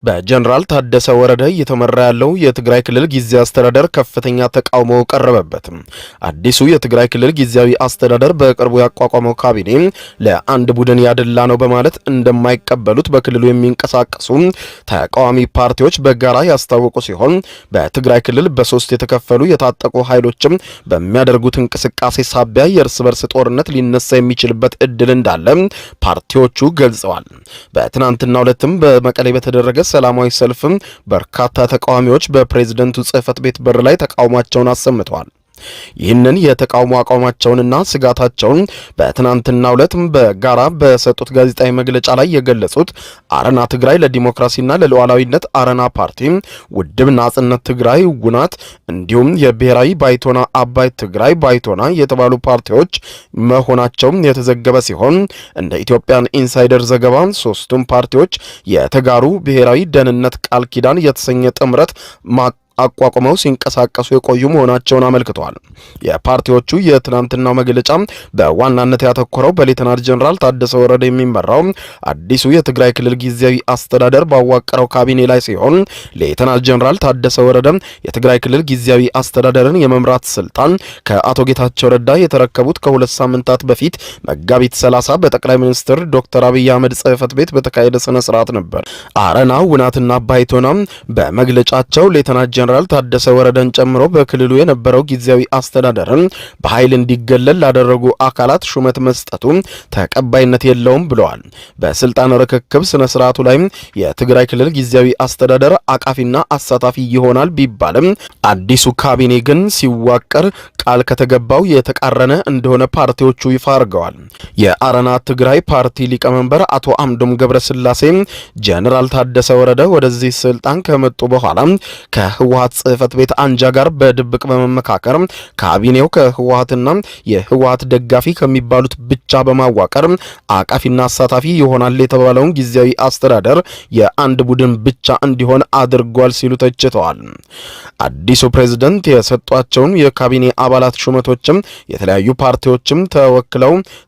በጀነራል ታደሰ ወረደ እየተመራ ያለው የትግራይ ክልል ጊዜያዊ አስተዳደር ከፍተኛ ተቃውሞ ቀረበበት። አዲሱ የትግራይ ክልል ጊዜያዊ አስተዳደር በቅርቡ ያቋቋመው ካቢኔ ለአንድ ቡድን ያደላ ነው በማለት እንደማይቀበሉት በክልሉ የሚንቀሳቀሱ ተቃዋሚ ፓርቲዎች በጋራ ያስታወቁ ሲሆን በትግራይ ክልል በሶስት የተከፈሉ የታጠቁ ኃይሎችም በሚያደርጉት እንቅስቃሴ ሳቢያ የእርስ በርስ ጦርነት ሊነሳ የሚችልበት እድል እንዳለ ፓርቲዎቹ ገልጸዋል። በትናንትናው ዕለትም በመቀሌ በተደረገ ሰላማዊ ሰልፍም በርካታ ተቃዋሚዎች በፕሬዝደንቱ ጽህፈት ቤት በር ላይ ተቃውሟቸውን አሰምተዋል። ይህንን የተቃውሞ አቋማቸውንና ስጋታቸውን በትናንትናው ዕለት በጋራ በሰጡት ጋዜጣዊ መግለጫ ላይ የገለጹት አረና ትግራይ ለዲሞክራሲና ለሉዓላዊነት አረና ፓርቲ፣ ውድብ ናጽነት ትግራይ ውናት እንዲሁም የብሔራዊ ባይቶና አባይ ትግራይ ባይቶና የተባሉ ፓርቲዎች መሆናቸው የተዘገበ ሲሆን እንደ ኢትዮጵያን ኢንሳይደር ዘገባ ሶስቱም ፓርቲዎች የተጋሩ ብሔራዊ ደህንነት ቃል ኪዳን የተሰኘ ጥምረት አቋቁመው ሲንቀሳቀሱ የቆዩ መሆናቸውን አመልክተዋል። የፓርቲዎቹ የትናንትናው መግለጫ በዋናነት ያተኮረው በሌተናንት ጀነራል ታደሰ ወረደ የሚመራው አዲሱ የትግራይ ክልል ጊዜያዊ አስተዳደር ባዋቀረው ካቢኔ ላይ ሲሆን ሌተናንት ጀነራል ታደሰ ወረደ የትግራይ ክልል ጊዜያዊ አስተዳደርን የመምራት ስልጣን ከአቶ ጌታቸው ረዳ የተረከቡት ከሁለት ሳምንታት በፊት መጋቢት 30 በጠቅላይ ሚኒስትር ዶክተር አብይ አህመድ ጽህፈት ቤት በተካሄደ ስነ ስርዓት ነበር። አረና ውናትና ባይቶና በመግለጫቸው ሌተናንት ጀነራል ታደሰ ወረደን ጨምሮ በክልሉ የነበረው ጊዜያዊ አስተዳደርን በኃይል እንዲገለል ላደረጉ አካላት ሹመት መስጠቱ ተቀባይነት የለውም ብለዋል። በስልጣን ርክክብ ስነ ስርዓቱ ላይ የትግራይ ክልል ጊዜያዊ አስተዳደር አቃፊና አሳታፊ ይሆናል ቢባልም አዲሱ ካቢኔ ግን ሲዋቀር ቃል ከተገባው የተቃረነ እንደሆነ ፓርቲዎቹ ይፋ አድርገዋል። የአረና ትግራይ ፓርቲ ሊቀመንበር አቶ አምዶም ገብረስላሴ ጀነራል ታደሰ ወረደ ወደዚህ ስልጣን ከመጡ በኋላ ከህወሓት ጽህፈት ቤት አንጃ ጋር በድብቅ በመመካከር ካቢኔው ከህወሓትና የህወሓት ደጋፊ ከሚባሉት ብቻ በማዋቀር አቃፊና አሳታፊ ይሆናል የተባለውን ጊዜያዊ አስተዳደር የአንድ ቡድን ብቻ እንዲሆን አድርጓል ሲሉ ተችተዋል። አዲሱ ፕሬዝዳንት የሰጧቸውን የካቢኔ አባላት ሹመቶችም የተለያዩ ፓርቲዎችም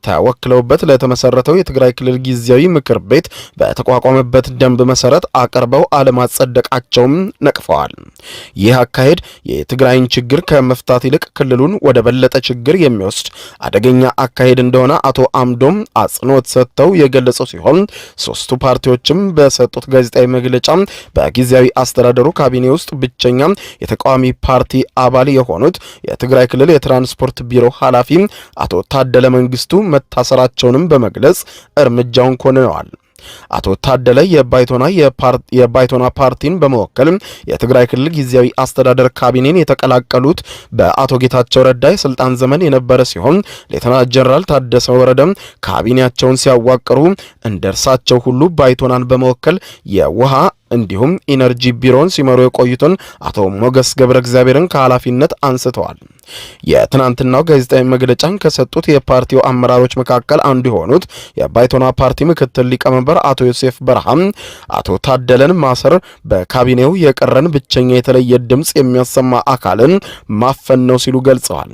ተወክለውበት ለተመሰረተው የትግራይ ክልል ጊዜያዊ ምክር ቤት በተቋቋመበት ደንብ መሰረት አቅርበው አለማጸደቃቸውም ነቅፈዋል። ይህ አካሄድ የትግራይን ችግር ከመፍታት ይልቅ ክልሉን ወደ በለጠ ችግር የሚወስድ አደገኛ አካሄድ እንደሆነ አቶ አምዶም አጽንኦት ሰጥተው የገለጹ ሲሆን ሶስቱ ፓርቲዎችም በሰጡት ጋዜጣዊ መግለጫ በጊዜያዊ አስተዳደሩ ካቢኔ ውስጥ ብቸኛ የተቃዋሚ ፓርቲ አባል የሆኑት የትግራይ ክልል የትራንስፖርት ቢሮ ኃላፊ አቶ ታደለ መንግስቱ መታሰራቸውንም በመግለጽ እርምጃውን ኮንነዋል። አቶ ታደለ የባይቶና ፓርቲን በመወከል የትግራይ ክልል ጊዜያዊ አስተዳደር ካቢኔን የተቀላቀሉት በአቶ ጌታቸው ረዳ የስልጣን ዘመን የነበረ ሲሆን ሌተናንት ጀነራል ታደሰ ወረደ ካቢኔያቸውን ሲያዋቅሩ እንደርሳቸው ሁሉ ባይቶናን በመወከል የውሃ እንዲሁም ኢነርጂ ቢሮን ሲመሩ የቆዩትን አቶ ሞገስ ገብረ እግዚአብሔርን ከኃላፊነት አንስተዋል። የትናንትናው ጋዜጣዊ መግለጫን ከሰጡት የፓርቲው አመራሮች መካከል አንዱ የሆኑት የባይቶና ፓርቲ ምክትል ሊቀመንበር አቶ ዮሴፍ በርሃም አቶ ታደለን ማሰር በካቢኔው የቀረን ብቸኛ የተለየ ድምጽ የሚያሰማ አካልን ማፈን ነው ሲሉ ገልጸዋል።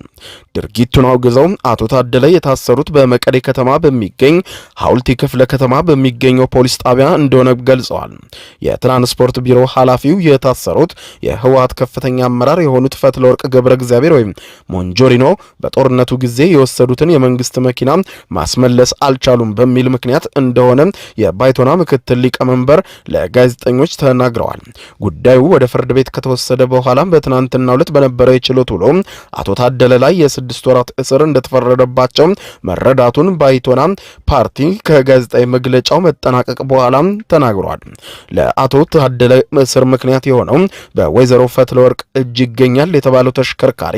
ድርጊቱን አውግዘው አቶ ታደለ የታሰሩት በመቀሌ ከተማ በሚገኝ ሐውልቲ ክፍለ ከተማ በሚገኘው ፖሊስ ጣቢያ እንደሆነ ገልጸዋል። የትራንስፖርት ቢሮ ኃላፊው የታሰሩት የህወሓት ከፍተኛ አመራር የሆኑት ፈትለወርቅ ገብረ እግዚአብሔር ወይም ሞንጆሪኖ በጦርነቱ ጊዜ የወሰዱትን የመንግስት መኪና ማስመለስ አልቻሉም በሚል ምክንያት እንደሆነ የባይቶና ምክትል ሊቀመንበር ለጋዜጠኞች ተናግረዋል። ጉዳዩ ወደ ፍርድ ቤት ከተወሰደ በኋላ በትናንትናው ዕለት በነበረው የችሎት ውሎ አቶ ታደለ ላይ የ6 ወራት እስር እንደተፈረደባቸው መረዳቱን ባይቶና ፓርቲ ከጋዜጣዊ መግለጫው መጠናቀቅ በኋላ ተናግሯል። ለአቶ ታደለ እስር ምክንያት የሆነው በወይዘሮ ፈትለወርቅ እጅ ይገኛል የተባለው ተሽከርካሪ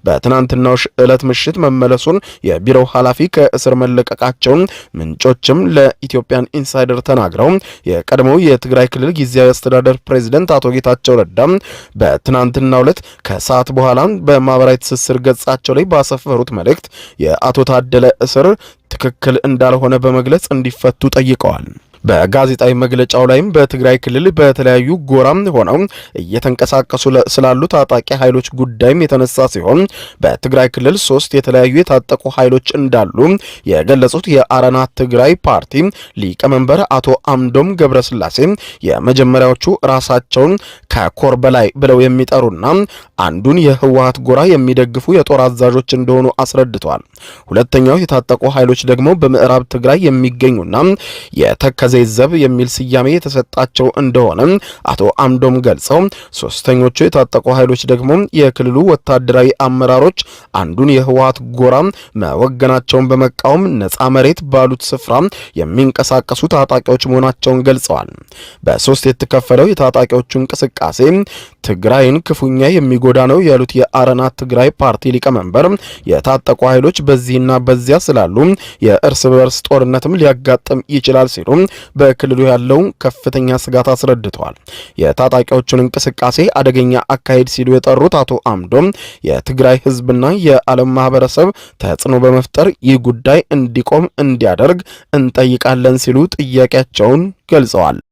በትናንትናው ዕለት ምሽት መመለሱን የቢሮው ኃላፊ ከእስር መለቀቃቸውን ምንጮችም ለኢትዮጵያን ኢንሳይደር ተናግረው የቀድሞው የትግራይ ክልል ጊዜያዊ አስተዳደር ፕሬዝዳንት አቶ ጌታቸው ረዳ በትናንትናው ዕለት ከሰዓት በኋላ በማህበራዊ ትስስር ገጻቸው ላይ ባሰፈሩት መልእክት የአቶ ታደለ እስር ትክክል እንዳልሆነ በመግለጽ እንዲፈቱ ጠይቀዋል። በጋዜጣዊ መግለጫው ላይም በትግራይ ክልል በተለያዩ ጎራም ሆነው እየተንቀሳቀሱ ስላሉ ታጣቂ ኃይሎች ጉዳይም የተነሳ ሲሆን በትግራይ ክልል 3 የተለያዩ የታጠቁ ኃይሎች እንዳሉ የገለጹት የአረና ትግራይ ፓርቲ ሊቀመንበር አቶ አምዶም ገብረስላሴ የመጀመሪያዎቹ ራሳቸውን ከኮር በላይ ብለው የሚጠሩና አንዱን የህወሓት ጎራ የሚደግፉ የጦር አዛዦች እንደሆኑ አስረድተዋል። ሁለተኛው የታጠቁ ኃይሎች ደግሞ በምዕራብ ትግራይ የሚገኙና የተከዜ ዘብ የሚል ስያሜ የተሰጣቸው እንደሆነ አቶ አምዶም ገልጸው ሶስተኞቹ የታጠቁ ኃይሎች ደግሞ የክልሉ ወታደራዊ አመራሮች አንዱን የህወሓት ጎራ መወገናቸውን በመቃወም ነፃ መሬት ባሉት ስፍራ የሚንቀሳቀሱ ታጣቂዎች መሆናቸውን ገልጸዋል። በሶስት የተከፈለው የታጣቂዎቹ እንቅስቃሴ ትግራይን ክፉኛ የሚጎዳ ነው ያሉት የአረና ትግራይ ፓርቲ ሊቀመንበር የታጠቁ ኃይሎች በዚህና በዚያ ስላሉ የእርስ በርስ ጦርነትም ሊያጋጥም ይችላል ሲሉ በክልሉ ያለው ከፍተኛ ስጋት አስረድተዋል። የታጣቂዎቹን እንቅስቃሴ አደገኛ አካሄድ ሲሉ የጠሩት አቶ አምዶም የትግራይ ህዝብና የዓለም ማህበረሰብ ተጽዕኖ በመፍጠር ይህ ጉዳይ እንዲቆም እንዲያደርግ እንጠይቃለን ሲሉ ጥያቄያቸውን ገልጸዋል።